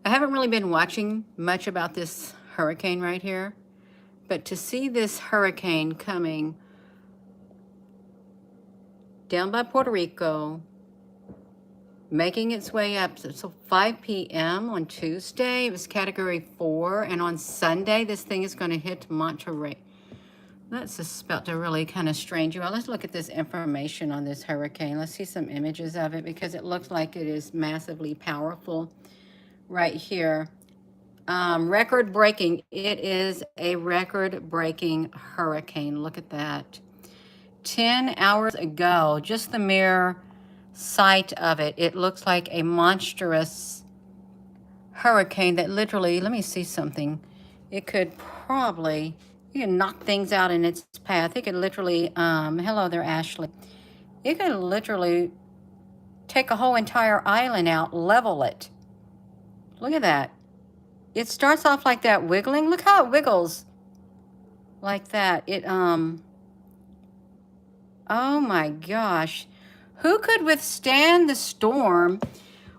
I haven't really been watching much about this hurricane right here, but to see this hurricane coming down by Puerto Rico, making its way up, so 5 p.m. on Tuesday, it was Category 4, and on Sunday, this thing is going to hit Monterey. That's just about to really kind of strange you out. Let's look at this information on this hurricane. Let's see some images of it because it looks like it is massively powerful right here. Record breaking. It is a record breaking hurricane. Look at that. 10 hours ago, just the mere sight of it, it looks like a monstrous hurricane that literally, let me see something. It could probably, you can knock things out in its path. It could literally, hello there, Ashley. It could literally take a whole entire island out, level it. Look at that. It starts off like that wiggling. Look how it wiggles like that. Oh my gosh. Who could withstand the storm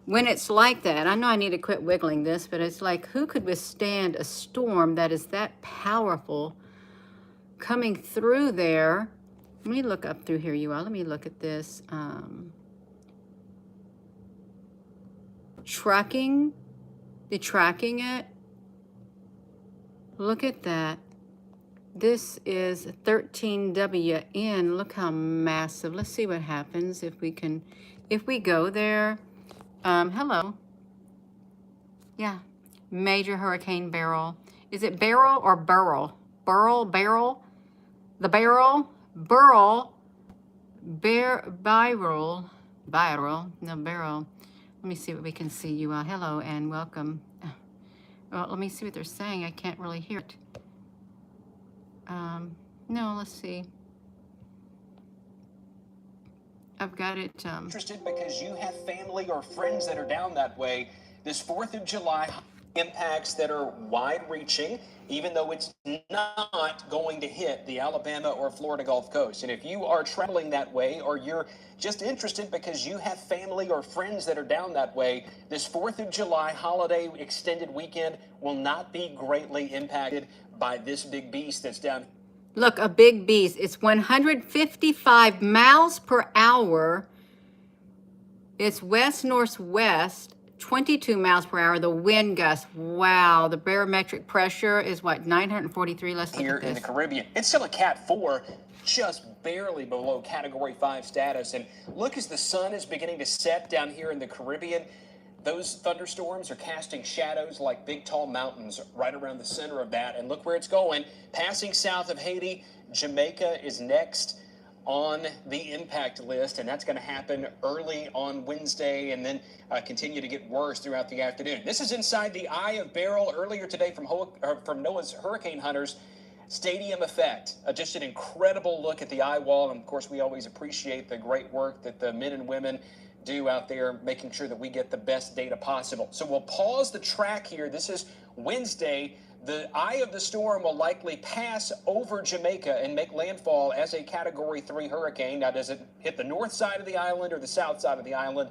when it's like that? I know I need to quit wiggling this, but it's like, who could withstand a storm that is that powerful coming through there? Let me look up through here, you all. Let me look at this. Tracking it. Look at that. This is 13WN. Look how massive. Let's see what happens if we go there. Hello. Yeah. Major Hurricane Beryl. Is it Beryl or Beryl? Beryl? The Beryl? Beryl. Beryl. No, Beryl. Let me see what we can see, you all. Hello and welcome. Well, let me see what they're saying. I can't really hear it. No, let's see. I've got it. Interested because you have family or friends that are down that way. This 4th of July impacts that are wide-reaching, even though it's not going to hit the Alabama or Florida Gulf Coast. And if you are traveling that way, or you're just interested because you have family or friends that are down that way, this 4th of July holiday extended weekend will not be greatly impacted by this big beast that's down. Look, a big beast. It's 155 miles per hour. It's west-northwest, 22 miles per hour. The wind gust, wow. The barometric pressure is what, 943? Let's look Here at this. in the Caribbean. It's still a Cat 4, just barely below Category 5 status. And look, as the sun is beginning to set down here in the Caribbean, those thunderstorms are casting shadows like big, tall mountains right around the center of that. And look where it's going. Passing south of Haiti, Jamaica is next on the impact list, and that's going to happen early on Wednesday and then continue to get worse throughout the afternoon. This is inside the eye of Beryl earlier today from NOAA's Hurricane Hunters. Stadium effect. Just an incredible look at the eye wall. And of course, we always appreciate the great work that the men and women do out there, making sure that we get the best data possible. So we'll pause the track here. This is Wednesday. The eye of the storm will likely pass over Jamaica and make landfall as a Category 3 hurricane. Now, does it hit the north side of the island or the south side of the island?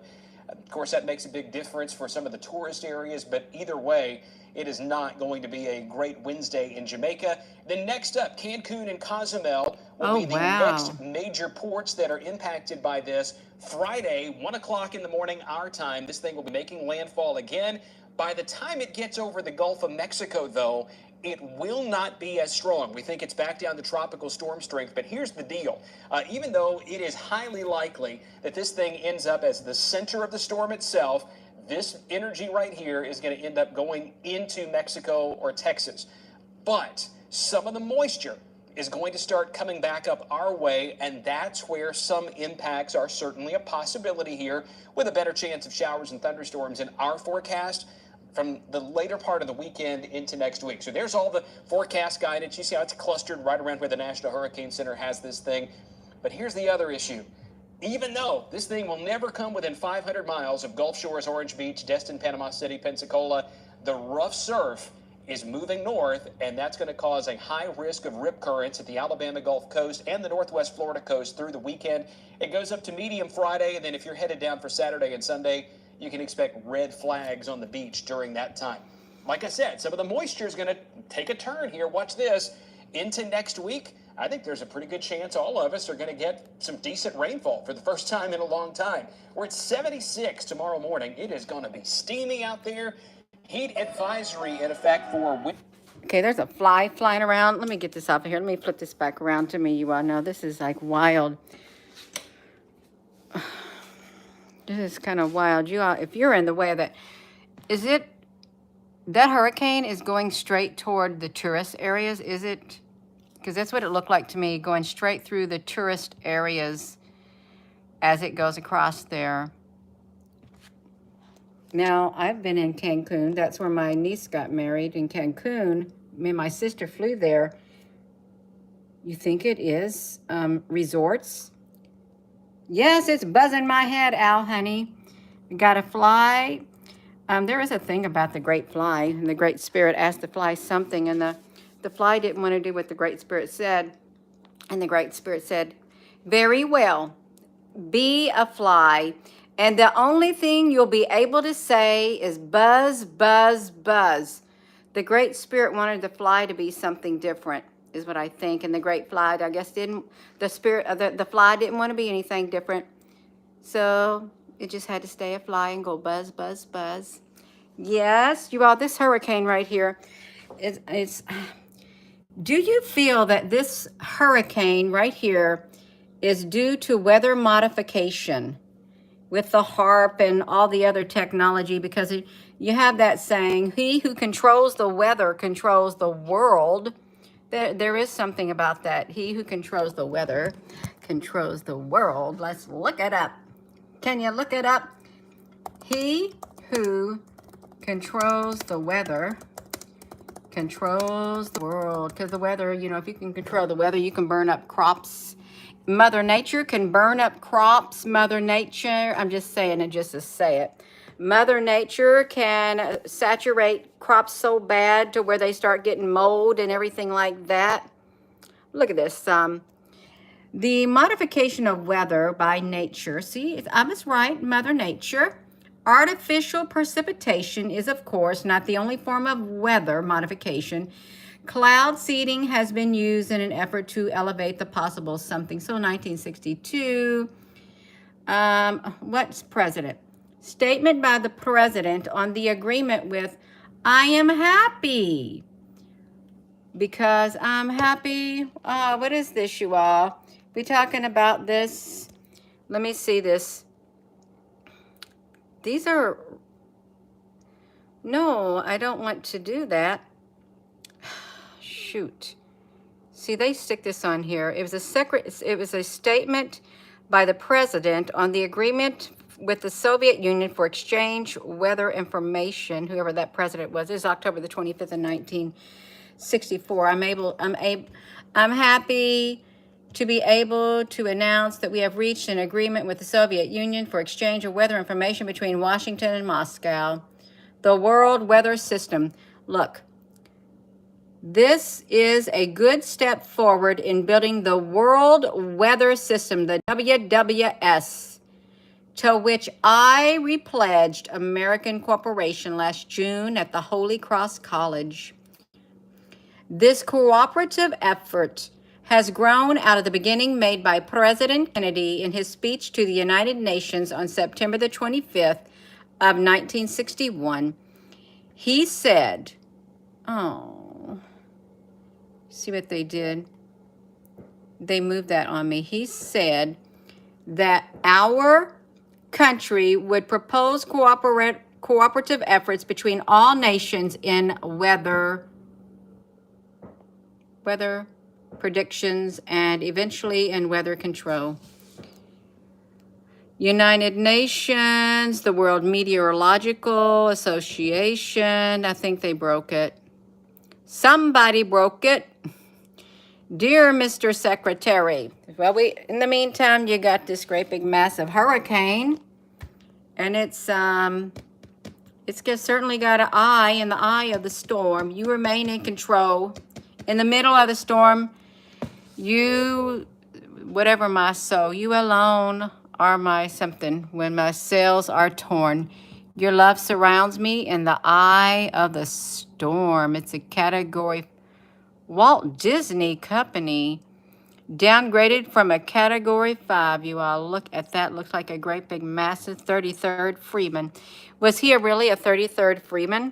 Of course, that makes a big difference for some of the tourist areas, but either way, it is not going to be a great Wednesday in Jamaica. Then next up, Cancun and Cozumel will be the next major ports that are impacted by this. Friday, 1 o'clock in the morning, our time, this thing will be making landfall again. By the time it gets over the Gulf of Mexico, though, it will not be as strong. We think it's back down to tropical storm strength, but here's the deal. Even though it is highly likely that this thing ends up as the center of the storm itself, this energy right here is going to end up going into Mexico or Texas. But some of the moisture is going to start coming back up our way, and that's where some impacts are certainly a possibility here, with a better chance of showers and thunderstorms in our forecast from the later part of the weekend into next week. So there's all the forecast guidance. You see how it's clustered right around where the National Hurricane Center has this thing. But here's the other issue. Even though this thing will never come within 500 miles of Gulf Shores, Orange Beach, Destin, Panama City, Pensacola, the rough surf is moving north, and that's going to cause a high risk of rip currents at the Alabama Gulf Coast and the Northwest Florida coast through the weekend. It goes up to medium Friday, and then if you're headed down for Saturday and Sunday, you can expect red flags on the beach during that time. Like I said, some of the moisture is going to take a turn here. Watch this. Into next week, I think there's a pretty good chance all of us are going to get some decent rainfall for the first time in a long time. We're at 76 tomorrow morning. It is going to be steamy out there. Heat advisory in effect for wind. Okay, there's a fly flying around. Let me get this off of here. Let me flip this back around to me. You all know this is like wild. This is kind of wild. You all, if you're in the way of that, is it that hurricane is going straight toward the tourist areas? Is it? Because that's what it looked like to me, going straight through the tourist areas as it goes across there. Now, I've been in Cancun. That's where my niece got married, in Cancun. Me and my sister flew there. You think it is resorts? Yes, it's buzzing my head, Al, honey. Got to fly. There is a thing about the Great Fly, and the Great Spirit asked the fly something, and the fly didn't want to do what the Great Spirit said. And the Great Spirit said, very well, be a fly. And the only thing you'll be able to say is buzz, buzz, buzz. The Great Spirit wanted the fly to be something different, is what I think. And the Great Fly, I guess, didn't, the spirit of the fly didn't want to be anything different. So it just had to stay a fly and go buzz, buzz, buzz. Yes, you all, this hurricane right here, it's do you feel that this hurricane right here is due to weather modification with the HARP and all the other technology? Because you have that saying, he who controls the weather controls the world. There is something about that. He who controls the weather controls the world. Let's look it up. Can you look it up? He who controls the weather controls the world. Because the weather, you know, if you can control the weather, you can burn up crops. Mother Nature can burn up crops. Mother Nature, I'm just saying it just to say it. Mother Nature can saturate crops so bad to where they start getting mold and everything like that. Look at this. The modification of weather by nature. See, I was right, Mother Nature. Artificial precipitation is, of course, not the only form of weather modification. Cloud seeding has been used in an effort to elevate the possible something. So 1962, what's president? Statement by the president on the agreement with, I am happy. Because I'm happy. What is this, you all? We're talking about this. Let me see this. These are, no, I don't want to do that. Shoot. See, they stick this on here. It was a statement by the president on the agreement with the Soviet Union for exchange weather information, whoever that president was. This is October the 25th of 1964. I'm happy to be able to announce that we have reached an agreement with the Soviet Union for exchange of weather information between Washington and Moscow. The World Weather System. Look, this is a good step forward in building the World Weather System, the WWS, to which I repledged American Corporation last June at the Holy Cross College. This cooperative effort has grown out of the beginning made by President Kennedy in his speech to the United Nations on September the 25th of 1961. He said, oh, see what they did? They moved that on me. He said that our country would propose cooperative efforts between all nations in weather predictions and eventually in weather control. United Nations, the World Meteorological Association, I think they broke it. Somebody broke it. Dear Mr. Secretary, well, in the meantime, you got this great big massive hurricane, and it's certainly got an eye in the eye of the storm. You remain in control. In the middle of the storm, you, whatever my soul, you alone are my something. When my sails are torn, Your love surrounds me in the eye of the storm. It's a category. Walt Disney Company downgraded from a category 5. You all look at that. Looks like a great big massive 33rd Freeman. Was he really a 33rd Freeman?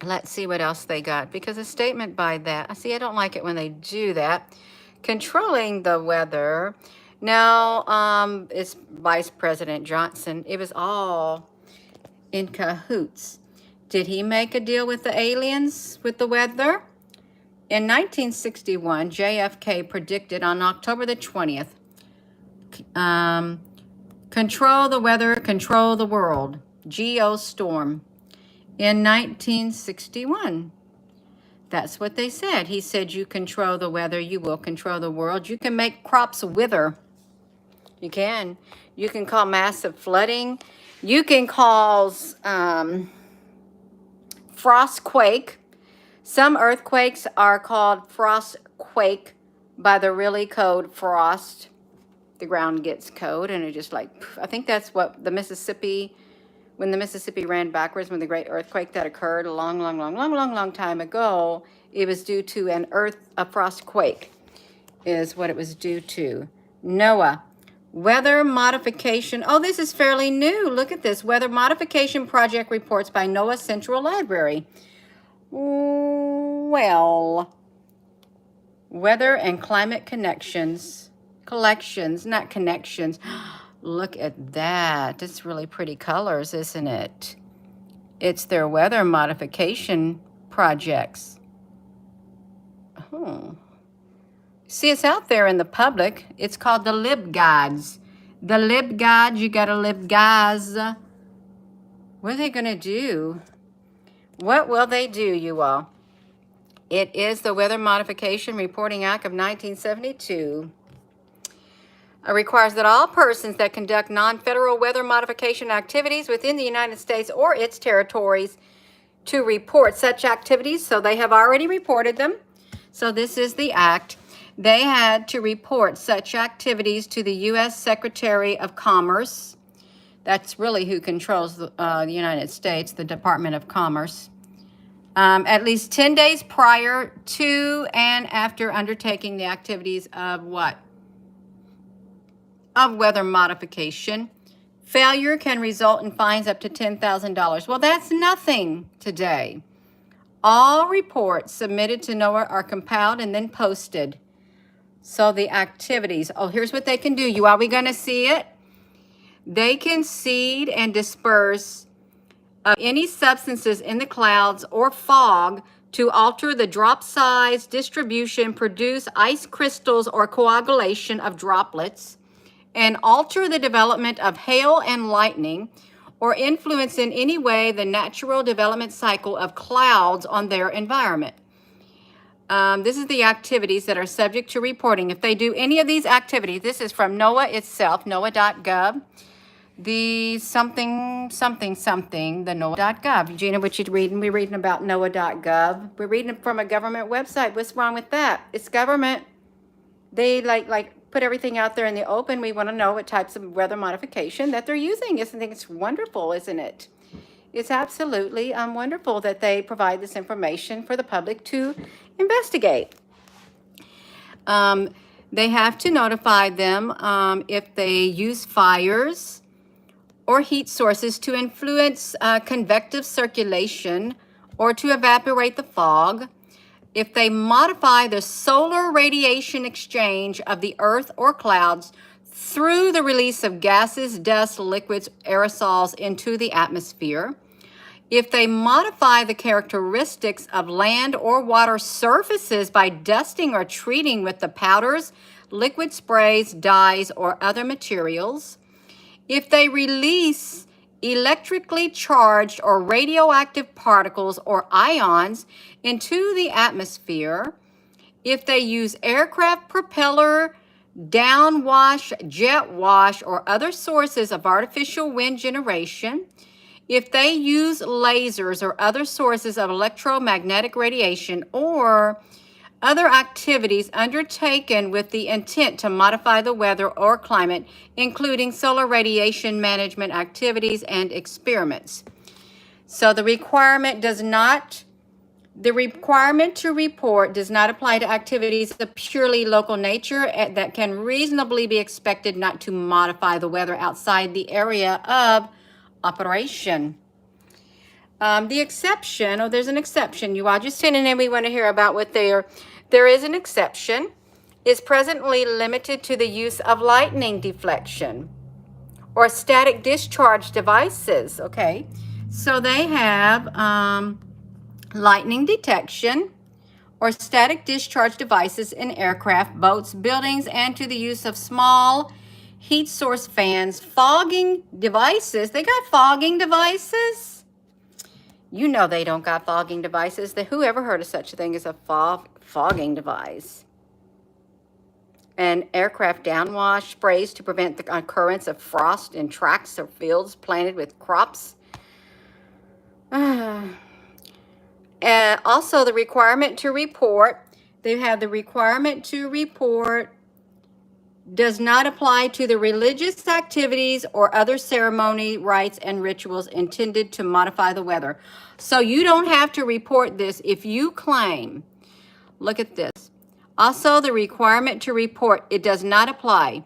Let's see what else they got. Because a statement by that. See, I don't like it when they do that. Controlling the weather. Now, it's Vice President Johnson. It was all in cahoots. Did he make a deal with the aliens with the weather? In 1961, JFK predicted on October the 20th, control the weather, control the world, geostorm. In 1961, that's what they said. He said, you control the weather, you will control the world. You can make crops wither. You can. You can cause massive flooding. You can cause frostquake. Some earthquakes are called frostquake by the really cold frost. The ground gets cold and it just like, I think that's what the Mississippi, when the Mississippi ran backwards, when the great earthquake that occurred a long time ago, it was due to a frostquake is what it was due to. NOAA, weather modification. Oh, this is fairly new. Look at this. Weather modification project reports by NOAA Central Library. Well, weather and climate collections, not connections. Look at that. It's really pretty colors, isn't it? It's their weather modification projects. Oh. See, it's out there in the public. It's called the Lib Guides. The Lib Guides, you got to Lib Guys. What are they going to do? What will they do, you all? It is the Weather Modification Reporting Act of 1972. It requires that all persons that conduct non-federal weather modification activities within the United States or its territories to report such activities. So they have already reported them. So this is the act. They had to report such activities to the U.S. Secretary of Commerce. That's really who controls the United States, the Department of Commerce. At least 10 days prior to and after undertaking the activities of what? Of weather modification. Failure can result in fines up to $10,000. Well, that's nothing today. All reports submitted to NOAA are compiled and then posted. So the activities, oh, here's what they can do. You are we going to see it? They can seed and disperse any substances in the clouds or fog to alter the drop size, distribution, produce ice crystals or coagulation of droplets, and alter the development of hail and lightning, or influence in any way the natural development cycle of clouds on their environment. This is the activities that are subject to reporting. If they do any of these activities, this is from NOAA itself, NOAA.gov. The something, the NOAA.gov. Gina, what you reading? We're reading about NOAA.gov. We're reading it from a government website. What's wrong with that? It's government. They like put everything out there in the open. We want to know what types of weather modification that they're using. I think it's wonderful, isn't it? It's absolutely wonderful that they provide this information for the public to investigate. They have to notify them if they use fires or heat sources to influence convective circulation or to evaporate the fog. If they modify the solar radiation exchange of the earth or clouds through the release of gases, dust, liquids, aerosols into the atmosphere. If they modify the characteristics of land or water surfaces by dusting or treating with the powders, liquid sprays, dyes, or other materials. If they release electrically charged or radioactive particles or ions into the atmosphere, if they use aircraft propeller, downwash, jet wash, or other sources of artificial wind generation, if they use lasers or other sources of electromagnetic radiation, or other activities undertaken with the intent to modify the weather or climate, including solar radiation management activities and experiments. So the requirement to report does not apply to activities of purely local nature that can reasonably be expected not to modify the weather outside the area of operation. The exception, there's an exception. You all just tuning in, we want to hear about what there is an exception, is presently limited to the use of lightning deflection or static discharge devices. Okay, so they have lightning detection or static discharge devices in aircraft, boats, buildings, and to the use of small heat source fans, fogging devices. They got fogging devices. You know they don't got fogging devices. Who ever heard of such a thing as a fogging device? And aircraft downwash sprays to prevent the occurrence of frost in tracks or fields planted with crops. Also, the requirement to report. They have the requirement to report does not apply to the religious activities or other ceremony, rites, and rituals intended to modify the weather. So you don't have to report this if you claim. Look at this. Also, the requirement to report, it does not apply.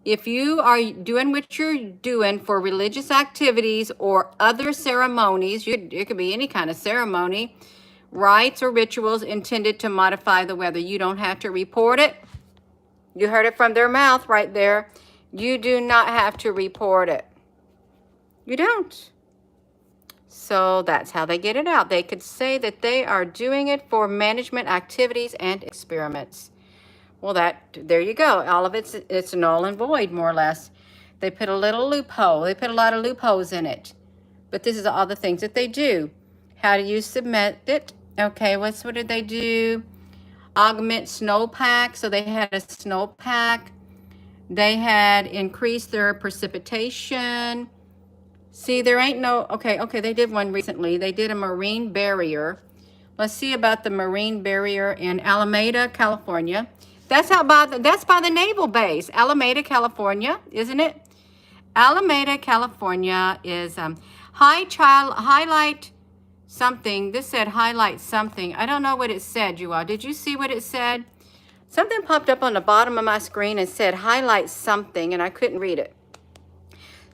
If you are doing what you're doing for religious activities or other ceremonies, it could be any kind of ceremony, rites, or rituals intended to modify the weather, you don't have to report it. You heard it from their mouth right there. You do not have to report it. You don't. So that's how they get it out. They could say that they are doing it for management activities and experiments. Well, there you go. All of it's null and void, more or less. They put a little loophole. They put a lot of loopholes in it. But this is all the things that they do. How do you submit it? Okay, what did they do? Augment snowpack. So they had a snowpack. They had increased their precipitation. See, there ain't no, okay, they did one recently. They did a marine barrier. Let's see about the marine barrier in Alameda, California. That's by the naval base, Alameda, California, isn't it? Alameda, California is highlight something. This said highlight something. I don't know what it said, you all. Did you see what it said? Something popped up on the bottom of my screen and said highlight something, and I couldn't read it.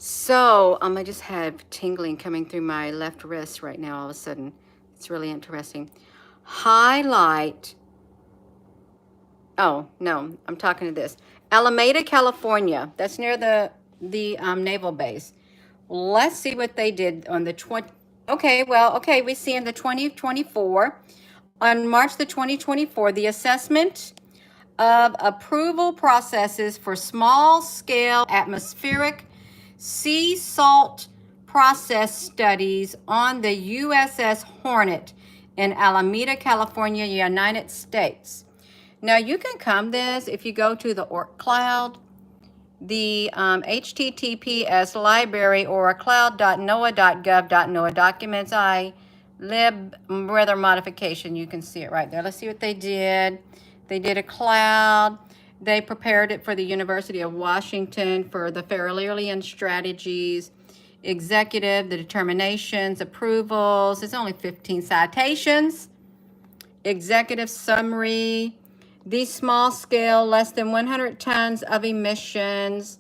So I just have tingling coming through my left wrist right now all of a sudden. It's really interesting. Highlight. Oh, no, I'm talking to this. Alameda, California. That's near the naval base. Let's see what they did on the 20. Okay, we see in the 2024. On March the 2024, the assessment of approval processes for small-scale atmospheric sea salt process studies on the USS Hornet in Alameda, California, United States. Now, you can come this if you go to the OrcCloud, the HTTPS library or cloud.noaa.gov.noaa documents, lib weather modification. You can see it right there. Let's see what they did. They did a cloud. They prepared it for the University of Washington for the Fairlearnian strategies, executive, the determinations, approvals. It's only 15 citations. Executive summary. These small scale, less than 100 tons of emissions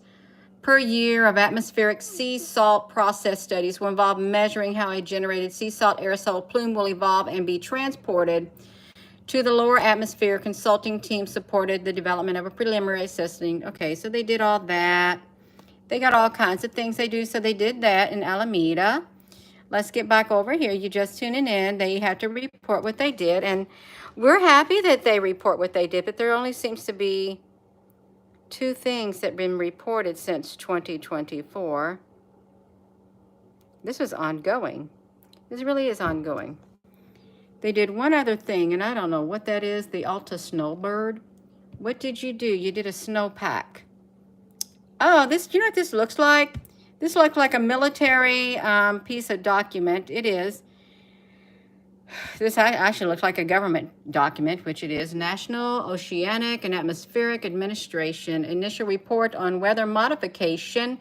per year of atmospheric sea salt process studies will involve measuring how a generated sea salt aerosol plume will evolve and be transported to the lower atmosphere. Consulting team supported the development of a preliminary assessment. Okay, so they did all that. They got all kinds of things they do. So they did that in Alameda. Let's get back over here. You just tuning in. They have to report what they did. And we're happy that they report what they did, but there only seems to be 2 things that have been reported since 2024. This was ongoing. This really is ongoing. They did one other thing, and I don't know what that is, the Alta Snowbird. What did you do? You did a snowpack. Oh, this, you know what this looks like? This looks like a military piece of document. It is. This actually looks like a government document, which it is. National Oceanic and Atmospheric Administration initial report on weather modification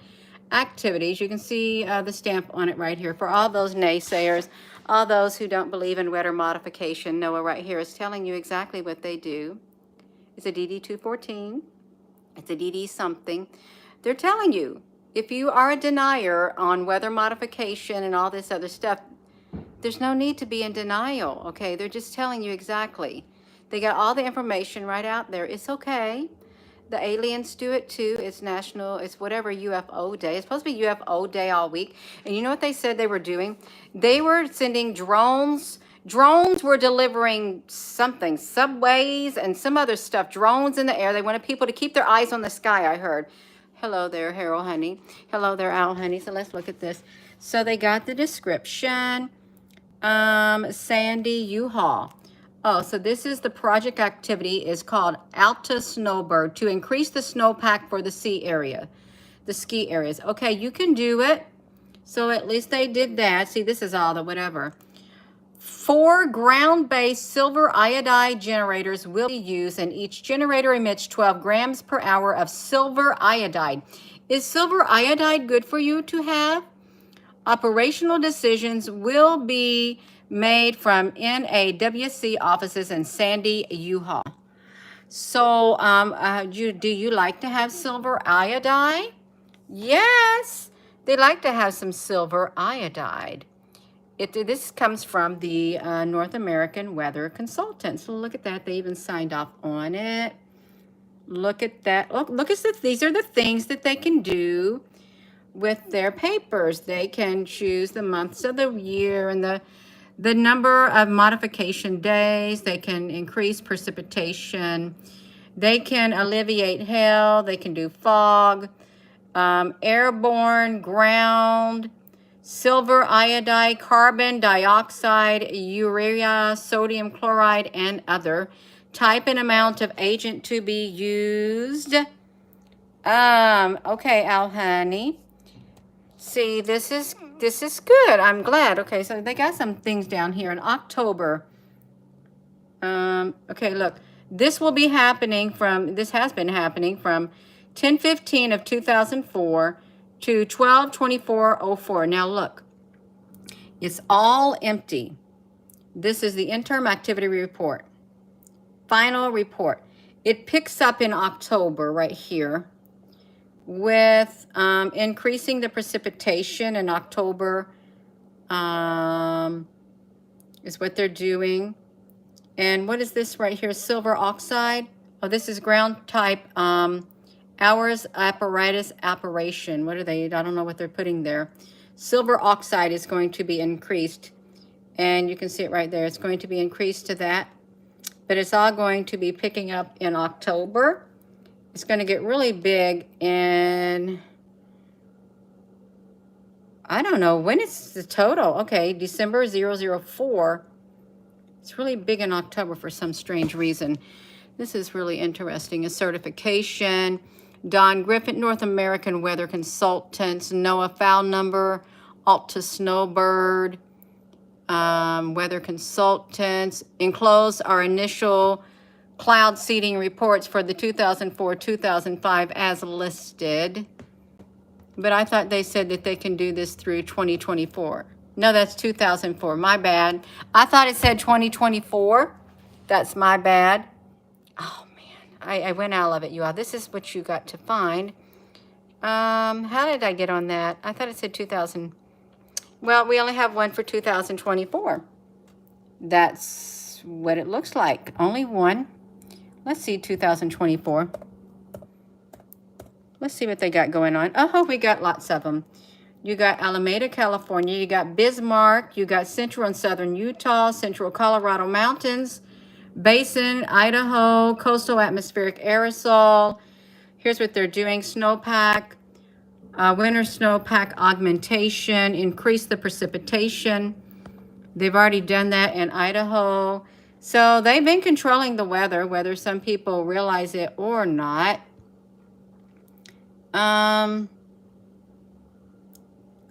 activities. You can see the stamp on it right here. For all those naysayers, all those who don't believe in weather modification, NOAA right here is telling you exactly what they do. It's a DD-214. It's a DD something. They're telling you, if you are a denier on weather modification and all this other stuff, there's no need to be in denial, okay? They're just telling you exactly. They got all the information right out there. It's okay. The aliens do it too. It's national, it's whatever UFO day. It's supposed to be UFO day all week. And you know what they said they were doing? They were sending drones. Drones were delivering something, subways and some other stuff, drones in the air. They wanted people to keep their eyes on the sky, I heard. Hello there, Harold honey. Hello there, Al honey. So let's look at this. So they got the description. Sandy U-Haul. Oh, so this is the project activity is called Alta Snowbird to increase the snowpack for the ski areas. Okay, you can do it. So at least they did that. See, this is all the whatever. 4 ground-based silver iodide generators will be used, and each generator emits 12 grams per hour of silver iodide. Is silver iodide good for you to have? Operational decisions will be made from NAWC offices in Sandy U-Haul. So, do you like to have silver iodide? Yes, they like to have some silver iodide. This comes from the North American Weather Consultants. So look at that. They even signed off on it. Look at that. Look at this. These are the things that they can do with their papers. They can choose the months of the year and the number of modification days. They can increase precipitation. They can alleviate hail. They can do fog, airborne, ground, silver iodide, carbon dioxide, urea, sodium chloride, and other. Type and amount of agent to be used. Okay, Al honey. See, this is good. I'm glad. Okay, so they got some things down here in October. Okay, look. This will be happening this has been happening from 10/15 of 2004 to 12/24/04. Now look. It's all empty. This is the interim activity report. Final report. It picks up in October right here, with increasing the precipitation in October is what they're doing. And what is this right here? Silver oxide. Oh, this is ground type hours apparatus operation. What are they? I don't know what they're putting there. Silver oxide is going to be increased. And you can see it right there. It's going to be increased to that. But it's all going to be picking up in October. It's going to get really big in, I don't know, when it's the total. Okay, December 004. It's really big in October for some strange reason. This is really interesting. A certification. Don Griffin, North American Weather Consultants. NOAA file number. Alta Snowbird. Weather Consultants. Enclosed are initial cloud seeding reports for the 2004-2005 as listed. But I thought they said that they can do this through 2024. No, that's 2004. My bad. I thought it said 2024. That's my bad. Oh, man. I went out of it, you all. This is what you got to find. How did I get on that? I thought it said 2000. Well, we only have one for 2024. That's what it looks like. Only one. Let's see 2024. Let's see what they got going on. Oh, we got lots of them. You got Alameda, California. You got Bismarck. You got central and southern Utah, central Colorado mountains, Basin, Idaho, coastal atmospheric aerosol. Here's what they're doing. Snowpack, winter snowpack augmentation, increase the precipitation. They've already done that in Idaho. So they've been controlling the weather, whether some people realize it or not.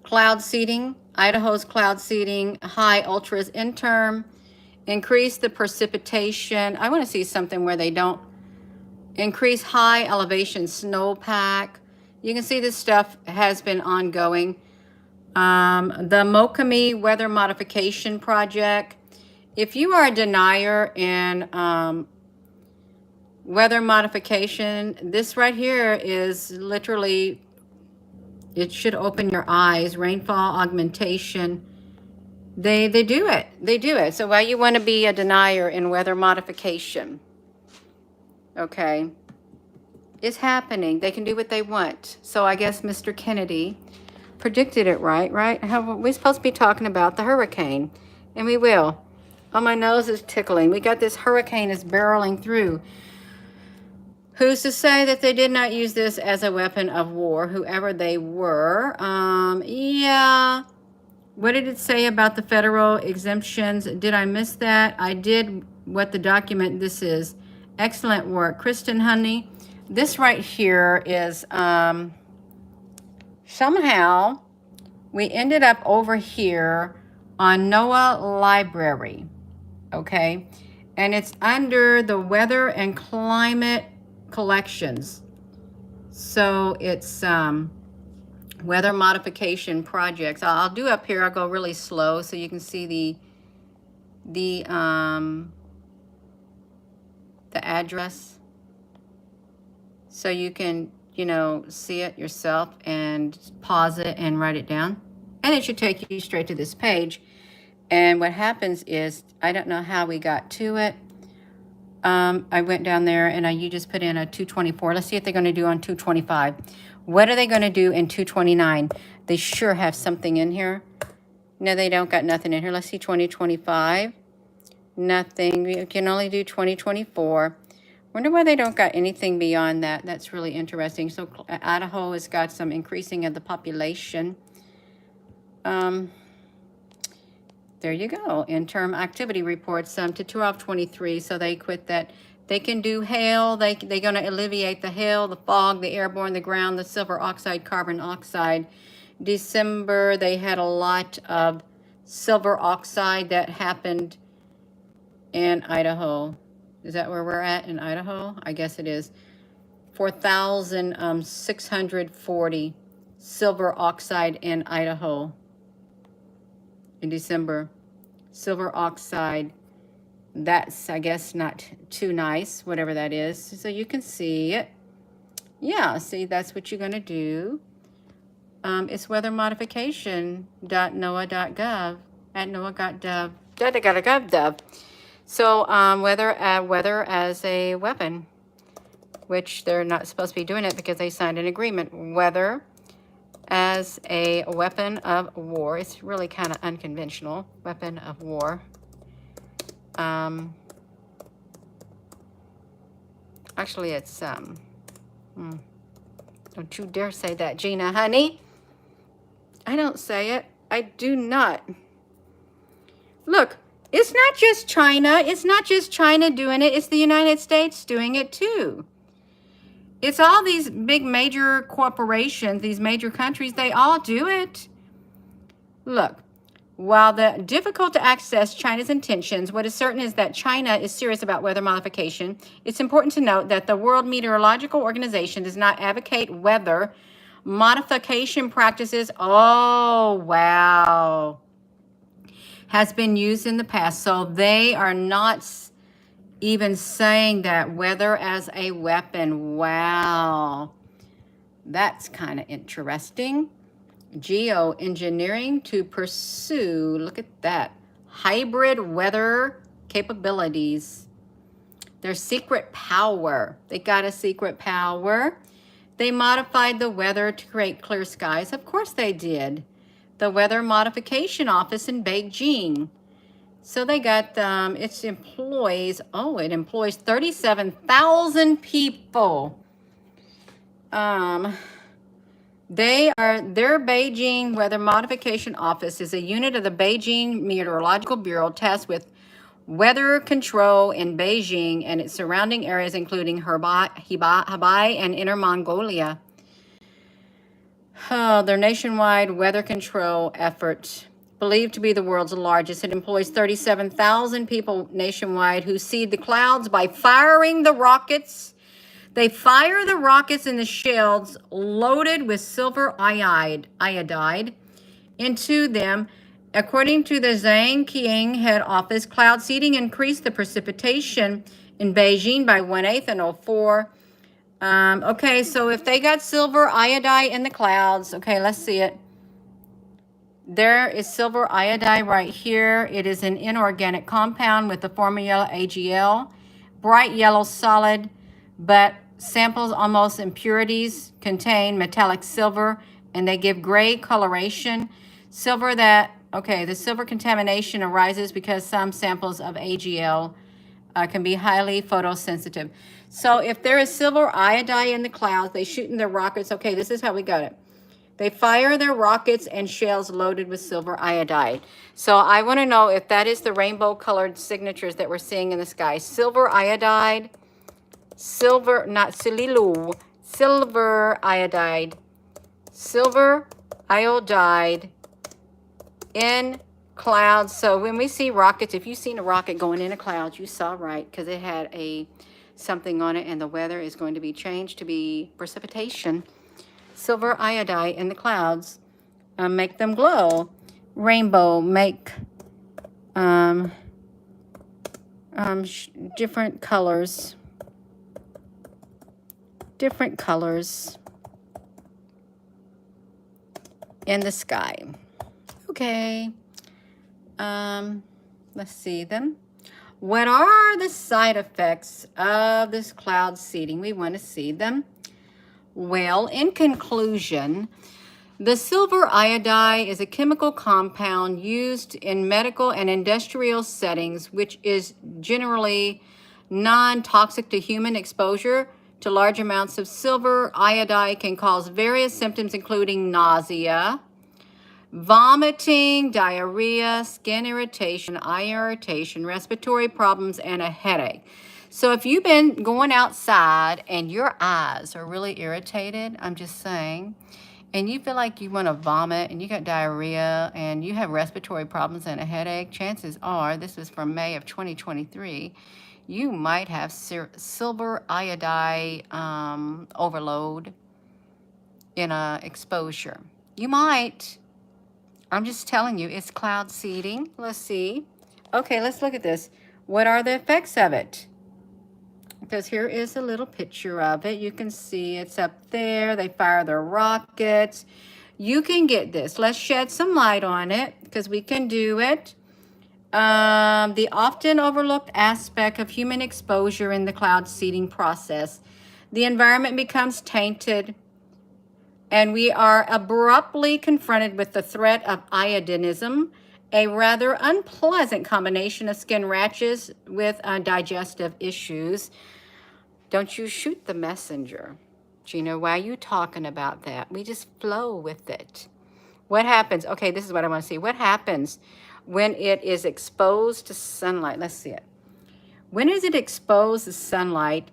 Cloud seeding, Idaho's cloud seeding, high ultras interim, increase the precipitation. I want to see something where they don't increase high elevation snowpack. You can see this stuff has been ongoing. The Mokami Weather Modification Project. If you are a denier in weather modification, this right here is literally, it should open your eyes. Rainfall augmentation. They do it. They do it. So why you want to be a denier in weather modification? Okay. It's happening. They can do what they want. So I guess Mr. Kennedy predicted it right? We're supposed to be talking about the hurricane. And we will. Oh, my nose is tickling. We got this hurricane is barreling through. Who's to say that they did not use this as a weapon of war, whoever they were? Yeah. What did it say about the federal exemptions? Did I miss that? I did what the document this is. Excellent work. Kristen, honey, this right here is somehow we ended up over here on NOAA Library, okay? And it's under the weather and climate collections. So it's weather modification projects. I'll do up here, I'll go really slow so you can see the address. So you can, see it yourself and pause it and write it down. And it should take you straight to this page. And what happens is, I don't know how we got to it. I went down there and you just put in a 224. Let's see what they're going to do on 225. What are they going to do in 229? They sure have something in here. No, they don't got nothing in here. Let's see 2025. Nothing. We can only do 2024. Wonder why they don't got anything beyond that. That's really interesting. So Idaho has got some increasing of the population. There you go. Interim activity reports to 1223. So they quit that. They can do hail. They're going to alleviate the hail, the fog, the airborne, the ground, the silver oxide, carbon oxide. December, they had a lot of silver oxide that happened in Idaho. Is that where we're at in Idaho? I guess it is. 4,640 silver oxide in Idaho in December. Silver oxide. That's, I guess, not too nice, whatever that is. So you can see it. Yeah, see, that's what you're going to do. It's weathermodification.noaa.gov at noaa.gov. So weather as a weapon, which they're not supposed to be doing it because they signed an agreement. Weather as a weapon of war. It's really kind of unconventional. Weapon of war. Actually, it's, don't you dare say that, Gina, honey. I don't say it. I do not. Look, it's not just China. It's not just China doing it. It's the United States doing it too. It's all these big major corporations, these major countries, they all do it. Look. While difficult to access China's intentions, what is certain is that China is serious about weather modification. It's important to note that the World Meteorological Organization does not advocate weather modification practices. Oh, wow. Has been used in the past. So they are not even saying that weather as a weapon. Wow. That's kind of interesting. Geoengineering to pursue, look at that, hybrid weather capabilities. Their secret power. They got a secret power. They modified the weather to create clear skies. Of course they did. The Weather Modification Office in Beijing. So they got its employees. Oh, it employs 37,000 people. Their Beijing Weather Modification Office is a unit of the Beijing Meteorological Bureau tasked with weather control in Beijing and its surrounding areas, including Hebei and Inner Mongolia. Their nationwide weather control effort believed to be the world's largest. It employs 37,000 people nationwide who seed the clouds by firing the rockets. They fire the rockets and the shells loaded with silver iodide into them. According to the Zhang Qiang head office, cloud seeding increased the precipitation in Beijing by 1/8 in 04. Okay, so if they got silver iodide in the clouds, okay, let's see it. There is silver iodide right here. It is an inorganic compound with the formula AgL, bright yellow solid, but samples almost impurities contain metallic silver, and they give gray coloration. Silver the silver contamination arises because some samples of AgL can be highly photosensitive. So if there is silver iodide in the clouds, they shoot in their rockets. Okay, this is how we got it. They fire their rockets and shells loaded with silver iodide. So I want to know if that is the rainbow colored signatures that we're seeing in the sky. Silver iodide, silver, not sililu, silver iodide in clouds. So when we see rockets, if you've seen a rocket going into clouds, you saw right, because it had something on it, and the weather is going to be changed to be precipitation. Silver iodide in the clouds make them glow. Rainbow make different colors. Different colors in the sky. Okay. Let's see them. What are the side effects of this cloud seeding? We want to see them. Well, in conclusion, the silver iodide is a chemical compound used in medical and industrial settings, which is generally non-toxic to human. Exposure to large amounts of silver iodide can cause various symptoms, including nausea, vomiting, diarrhea, skin irritation, eye irritation, respiratory problems, and a headache. So if you've been going outside and your eyes are really irritated, I'm just saying, and you feel like you want to vomit and you got diarrhea and you have respiratory problems and a headache, chances are, this is from May of 2023, you might have silver iodide overload in a exposure. You might. I'm just telling you, it's cloud seeding. Let's see. Okay, let's look at this. What are the effects of it? Because here is a little picture of it. You can see it's up there. They fire their rockets. You can get this. Let's shed some light on it because we can do it. The often overlooked aspect of human exposure in the cloud seeding process. The environment becomes tainted, and we are abruptly confronted with the threat of iodism, a rather unpleasant combination of skin rashes with digestive issues. Don't you shoot the messenger. Gina, why are you talking about that? We just flow with it. What happens? Okay, this is what I want to see. What happens when it is exposed to sunlight? Let's see it. When is it exposed to sunlight?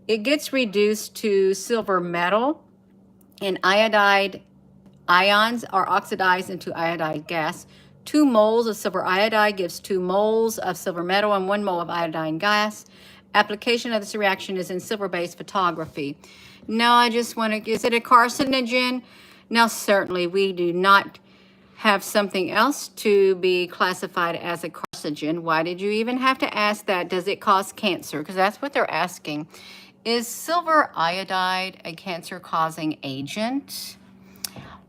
It gets reduced to silver metal, and iodide ions are oxidized into iodide gas. 2 moles of silver iodide gives 2 moles of silver metal and 1 mole of iodine gas. Application of this reaction is in silver-based photography. Now I just want to, is it a carcinogen? Now certainly we do not have something else to be classified as a carcinogen. Why did you even have to ask that? Does it cause cancer? Because that's what they're asking. Is silver iodide a cancer-causing agent?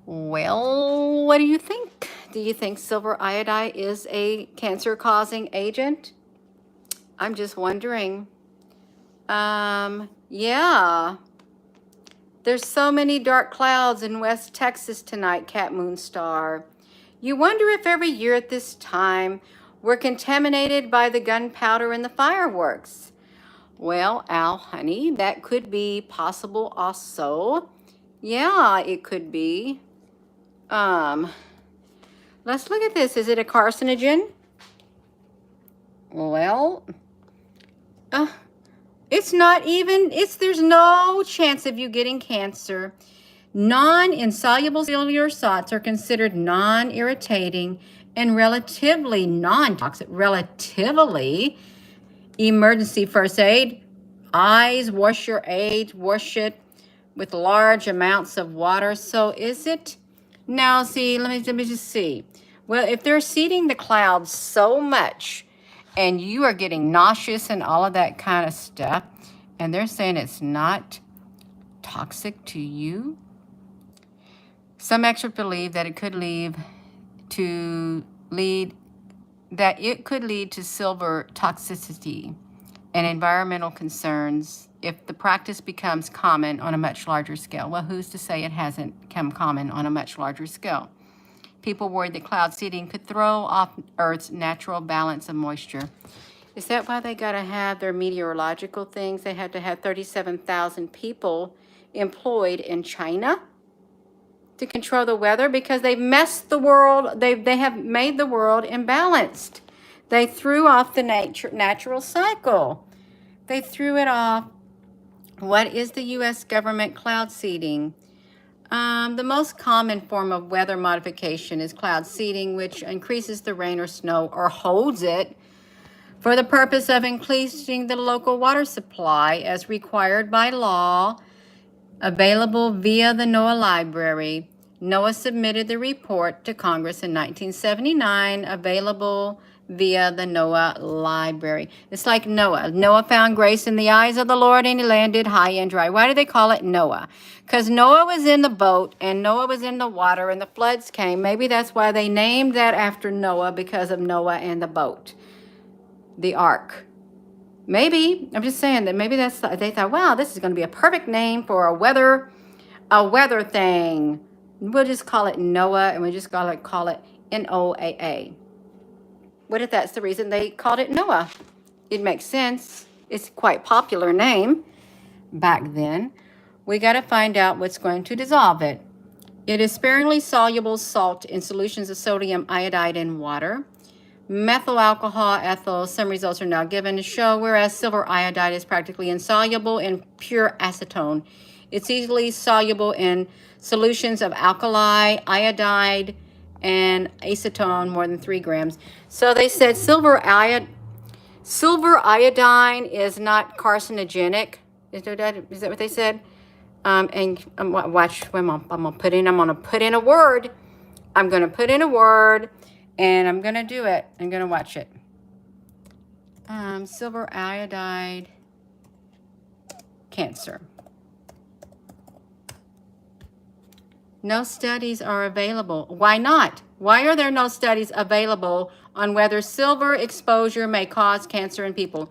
Well, what do you think? Do you think silver iodide is a cancer-causing agent? I'm just wondering. Yeah. There's so many dark clouds in West Texas tonight, Cat Moon Star. You wonder if every year at this time we're contaminated by the gunpowder and the fireworks. Well, Al, honey, that could be possible also. Yeah, it could be. Let's look at this. Is it a carcinogen? Well, it's not even, there's no chance of you getting cancer. Non-insoluble cellular salts are considered non-irritating and relatively non-toxic, relatively emergency first aid. Eyes, wash it with large amounts of water. So is it? Now, see, let me just see. Well, if they're seeding the clouds so much and you are getting nauseous and all of that kind of stuff, and they're saying it's not toxic to you, some experts believe that it could lead to silver toxicity and environmental concerns if the practice becomes common on a much larger scale. Well, who's to say it hasn't become common on a much larger scale? People worried that cloud seeding could throw off Earth's natural balance of moisture. Is that why they got to have their meteorological things? They had to have 37,000 people employed in China to control the weather because they've messed the world. They have made the world imbalanced. They threw off the natural cycle. They threw it off. What is the U.S. government cloud seeding? The most common form of weather modification is cloud seeding, which increases the rain or snow or holds it for the purpose of increasing the local water supply as required by law, available via the NOAA Library. NOAA submitted the report to Congress in 1979, available via the NOAA Library. It's like Noah. Noah found grace in the eyes of the Lord, and he landed high and dry. Why do they call it Noah? Because Noah was in the boat, and Noah was in the water, and the floods came. Maybe that's why they named that after Noah, because of Noah and the boat, the ark. Maybe, I'm just saying that maybe they thought, wow, this is going to be a perfect name for a weather thing. We'll just call it Noah, and we'll just call it Noaa. What if that's the reason they called it Noah? It makes sense. It's quite a popular name back then. We got to find out what's going to dissolve it. It is sparingly soluble salt in solutions of sodium iodide in water. Methyl alcohol ethyl, some results are now given to show, whereas silver iodide is practically insoluble in pure acetone. It's easily soluble in solutions of alkali, iodide, and acetone, more than 3 grams. So they said silver iodine is not carcinogenic. Is that what they said? And watch, I'm gonna put in a word. I'm gonna put in a word, and I'm gonna do it. I'm gonna watch it. Silver iodide, cancer. No studies are available. Why not? Why are there no studies available on whether silver exposure may cause cancer in people?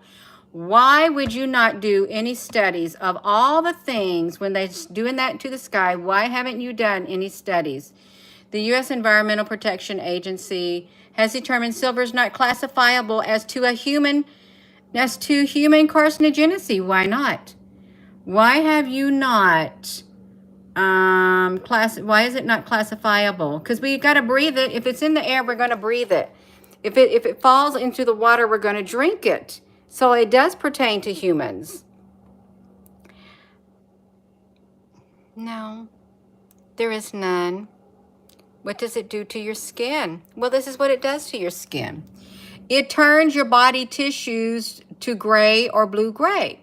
Why would you not do any studies of all the things when they're doing that to the sky? Why haven't you done any studies? The U.S. Environmental Protection Agency has determined silver is not classifiable as to human carcinogenicity. Why not? Why have you not why is it not classifiable? Because we got to breathe it. If it's in the air, we're going to breathe it. If it falls into the water, we're going to drink it. So it does pertain to humans. No, there is none. What does it do to your skin? Well, this is what it does to your skin. It turns your body tissues to gray or blue-gray.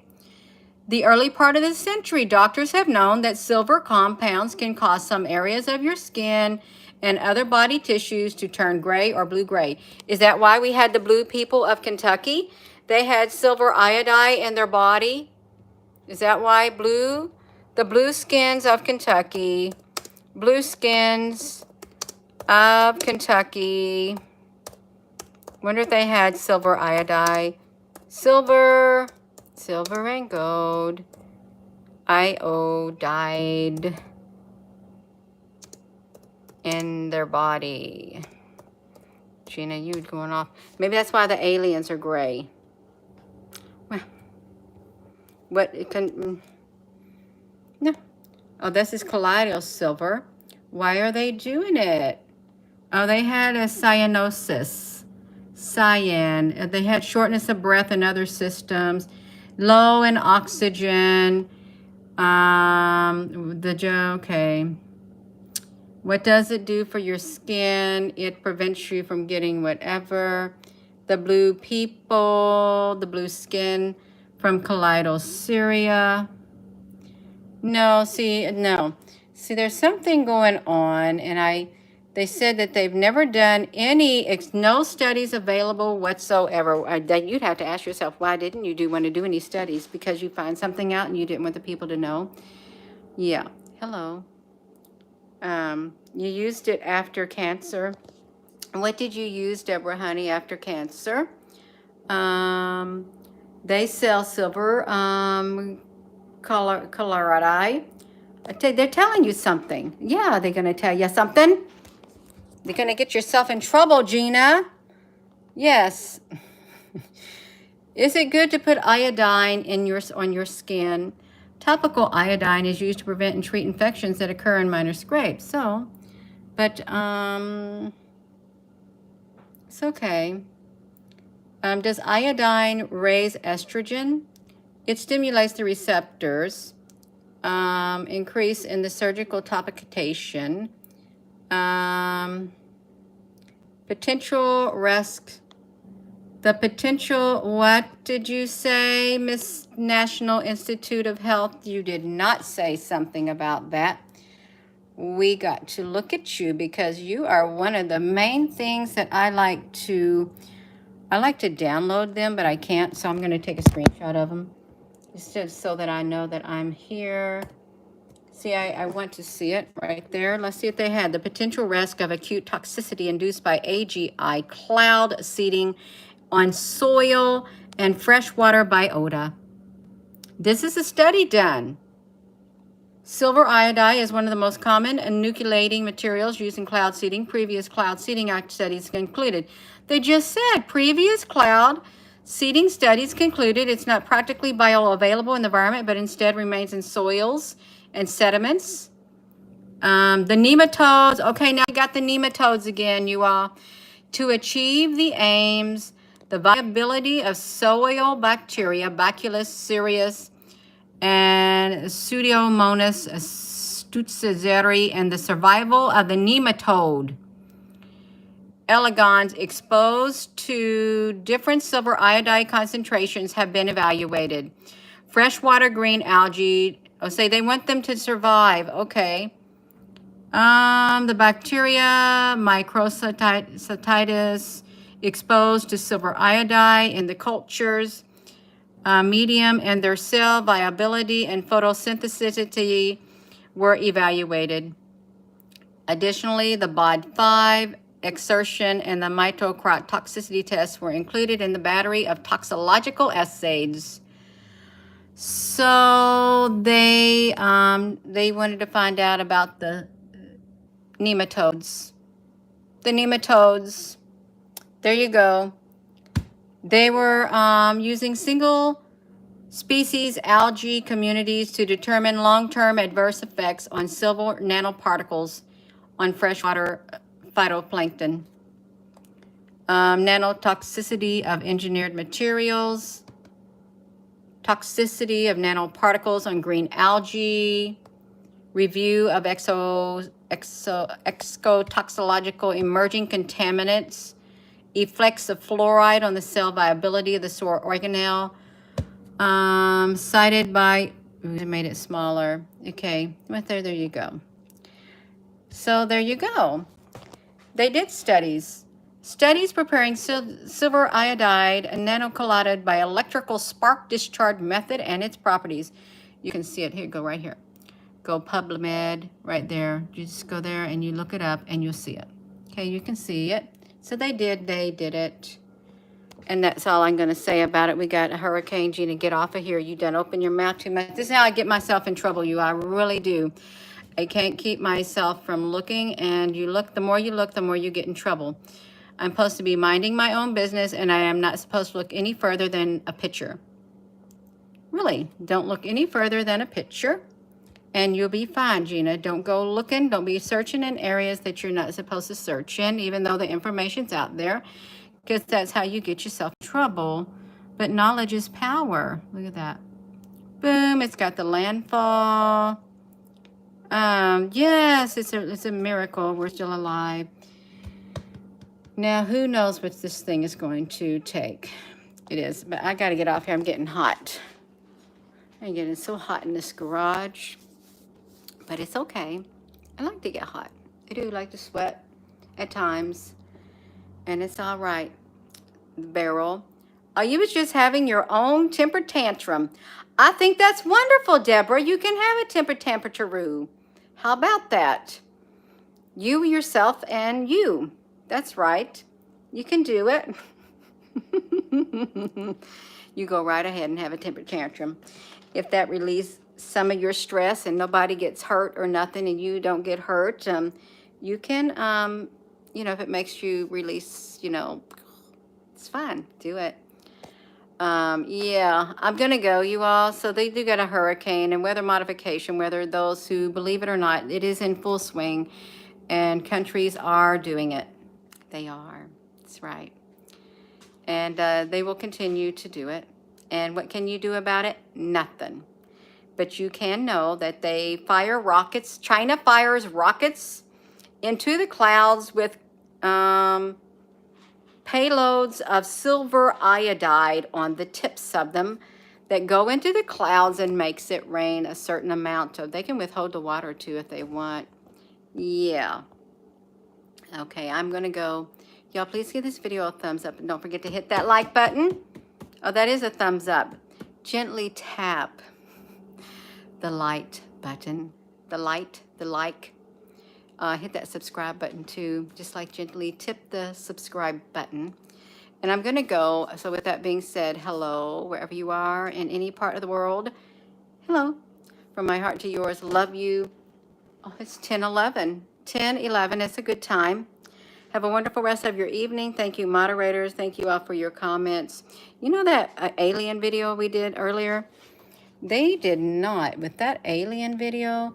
The early part of the century, doctors have known that silver compounds can cause some areas of your skin and other body tissues to turn gray or blue-gray. Is that why we had the blue people of Kentucky? They had silver iodide in their body. Is that why blue? The blue skins of Kentucky. Blue skins of Kentucky. Wonder if they had silver iodide. Silver and gold. Iodide in their body. Gina, you going off. Maybe that's why the aliens are gray. Well, what it can... No. Oh, this is colloidal silver. Why are they doing it? Oh, they had a cyanosis. Cyan. They had shortness of breath in other systems. Low in oxygen. Okay. What does it do for your skin? It prevents you from getting whatever. The blue people, the blue skin from colloidal Syria. No, see, no. See, there's something going on, and they said that they've never done no studies available whatsoever. That you'd have to ask yourself, why didn't you want to do any studies? Because you find something out and you didn't want the people to know? Yeah. Hello. You used it after cancer. What did you use, Deborah, honey, after cancer? They sell silver coloradi. They're telling you something. Yeah, they're going to tell you something. They're going to get yourself in trouble, Gina. Yes. Is it good to put iodine on your skin? Topical iodine is used to prevent and treat infections that occur in minor scrapes. So, but it's okay. Does iodine raise estrogen? It stimulates the receptors. Increase in the surgical topication. Potential risk. The potential, what did you say, Miss National Institute of Health? You did not say something about that. We got to look at you because you are one of the main things that I like to download them, but I can't, so I'm going to take a screenshot of them. Just so that I know that I'm here. See, I want to see it right there. Let's see if they had the potential risk of acute toxicity induced by AGI cloud seeding on soil and freshwater biota. This is a study done. Silver iodide is one of the most common enucleating materials used in cloud seeding. Previous cloud seeding studies concluded. They just said previous cloud seeding studies concluded it's not practically bioavailable in the environment, but instead remains in soils and sediments. The nematodes. Okay, now we got the nematodes again, you all. To achieve the aims, the viability of soil bacteria, Bacillus cereus, and Pseudomonas stutzeri, and the survival of the nematode elegans exposed to different silver iodide concentrations have been evaluated. Freshwater green algae, say they want them to survive, okay. The bacteria, microcytitis, exposed to silver iodide in the cultures, medium, and their cell viability and photosyntheticity were evaluated. Additionally, the BOD5 exertion and the mitocrot toxicity tests were included in the battery of toxicological assays. So they wanted to find out about the nematodes. The nematodes. There you go. They were using single species algae communities to determine long-term adverse effects on silver nanoparticles on freshwater phytoplankton. Nanotoxicity of engineered materials. Toxicity of nanoparticles on green algae. Review of exotoxicological emerging contaminants. Effects of fluoride on the cell viability of the soil organelle. Cited by, I made it smaller. Okay, right there you go. So there you go. They did studies. Studies preparing silver iodide and nanocolloided by electrical spark discharge method and its properties. You can see it here, go right here. Go PubMed, right there. You just go there and you look it up and you'll see it. Okay, you can see it. So they did it. And that's all I'm going to say about it. We got a Hurricane Gina. Get off of here. You done open your mouth too much. This is how I get myself in trouble, you. I really do. I can't keep myself from looking. And the more you look, the more you get in trouble. I'm supposed to be minding my own business, and I am not supposed to look any further than a picture. Really, don't look any further than a picture. And you'll be fine, Gina. Don't go looking. Don't be searching in areas that you're not supposed to search in, even though the information's out there. Because that's how you get yourself in trouble. But knowledge is power. Look at that. Boom, it's got the landfall. Yes, it's a miracle. We're still alive. Now, who knows what this thing is going to take? It is, but I got to get off here. I'm getting hot. I'm getting so hot in this garage, but it's okay. I like to get hot. I do like to sweat at times, and it's all right. Beryl, you was just having your own temper tantrum. I think that's wonderful, Deborah. You can have a temper tantrum. How about that? You, yourself, and you. That's right. You can do it. You go right ahead and have a temper tantrum. If that relieves some of your stress and nobody gets hurt or nothing and you don't get hurt, you can, you know, if it makes you release, you know, it's fine. Do it. Yeah, I'm going to go, you all. So they do get a hurricane and weather modification, whether those who believe it or not, it is in full swing. And countries are doing it. They are. That's right. And they will continue to do it. And what can you do about it? Nothing. But you can know that they fire rockets. China fires rockets into the clouds with payloads of silver iodide on the tips of them that go into the clouds and makes it rain a certain amount of. They can withhold the water too if they want. Yeah. Okay, I'm going to go. Y'all, please give this video a thumbs up and don't forget to hit that like button. Oh, that is a thumbs up. Gently tap the light button. The like. Hit that subscribe button too. Just like gently tip the subscribe button. And I'm going to go. So with that being said, hello, wherever you are in any part of the world. Hello. From my heart to yours. Love you. Oh, it's 10:11. 10:11. It's a good time. Have a wonderful rest of your evening. Thank you, moderators. Thank you all for your comments. You know that alien video we did earlier? They did not. With that alien video,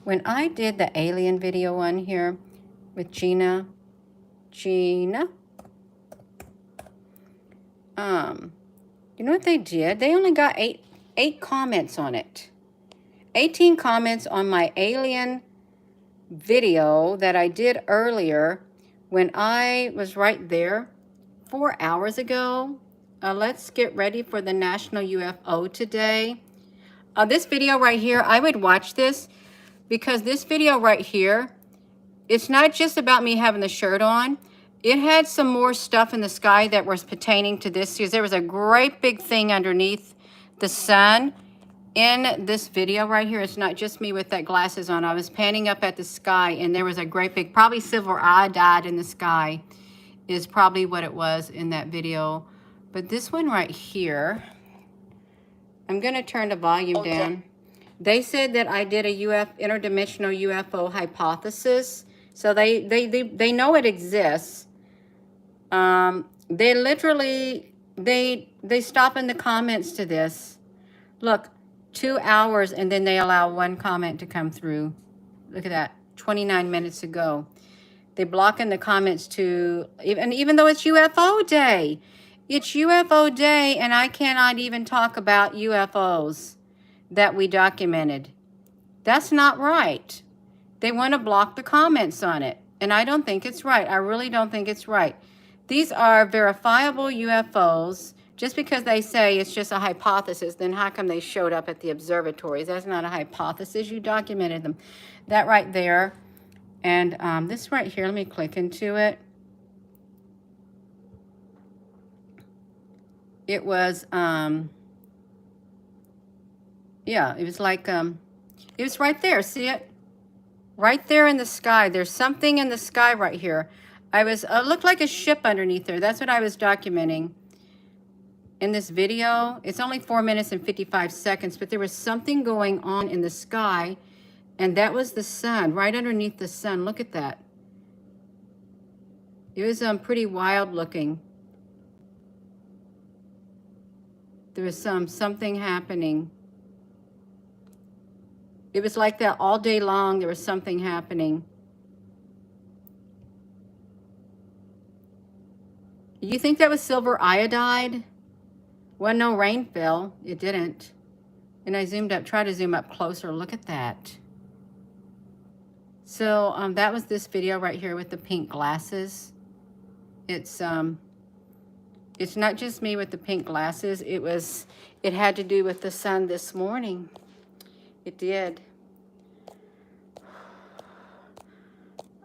when I did the alien video on here with Gina, you know what they did? They only got eight comments on it. 18 comments on my alien video that I did earlier when I was right there 4 hours ago. Let's get ready for the National UFO today. This video right here, I would watch this because this video right here, it's not just about me having the shirt on. It had some more stuff in the sky that was pertaining to this because there was a great big thing underneath the sun. In this video right here, it's not just me with that glasses on. I was panning up at the sky, and there was a great big, probably silver iodide in the sky is probably what it was in that video. But this one right here, I'm going to turn the volume down. They said that I did a interdimensional UFO hypothesis. So they know it exists. They literally, they stop in the comments to this. Look. 2 hours, and then they allow one comment to come through. Look at that, 29 minutes ago. They block in the comments to, even though it's UFO day. It's UFO day, and I cannot even talk about UFOs that we documented. That's not right. They want to block the comments on it, and I don't think it's right. I really don't think it's right. These are verifiable UFOs. Just because they say it's just a hypothesis, then how come they showed up at the observatories? That's not a hypothesis. You documented them. That right there. And this right here, let me click into it. It was, yeah, it was like, it was right there. See it? Right there in the sky. There's something in the sky right here. It looked like a ship underneath there. That's what I was documenting. In this video, it's only 4 minutes and 55 seconds, but there was something going on in the sky, and that was the sun, right underneath the sun. Look at that. It was pretty wild looking. There was something happening. It was like that all day long. There was something happening. You think that was silver iodide? Well, no rain fell. It didn't. And I zoomed up, try to zoom up closer. Look at that. So that was this video right here with the pink glasses. It's not just me with the pink glasses. It had to do with the sun this morning. It did.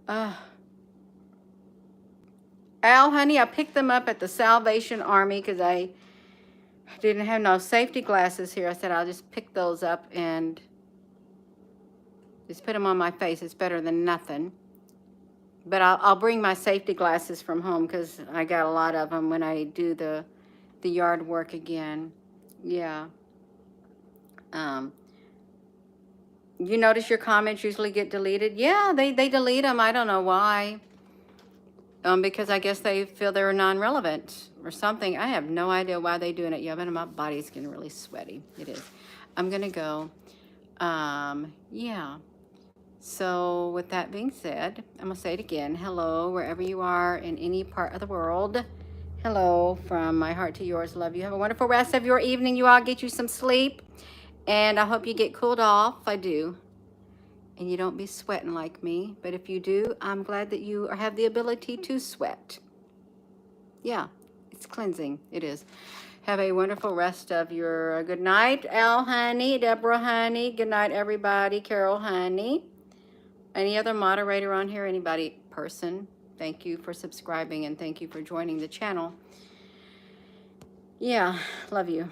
Al, honey, I picked them up at the Salvation Army because I didn't have no safety glasses here. I said I'll just pick those up and just put them on my face. It's better than nothing. But I'll bring my safety glasses from home because I got a lot of them when I do the yard work again. Yeah. You notice your comments usually get deleted? Yeah, they delete them. I don't know why. Because I guess they feel they're non-relevant or something. I have no idea why they're doing it. Yeah, but my body's getting really sweaty. It is. I'm going to go. Yeah. So with that being said, I'm going to say it again. Hello, wherever you are in any part of the world. Hello, from my heart to yours. Love you. Have a wonderful rest of your evening. You all get you some sleep. And I hope you get cooled off. I do. And you don't be sweating like me. But if you do, I'm glad that you have the ability to sweat. Yeah, it's cleansing. It is. Have a wonderful rest of your good night, Al, honey, Deborah, honey. Good night, everybody. Carol, honey. Any other moderator on here? Anybody? Person? Thank you for subscribing and thank you for joining the channel. Yeah, love you.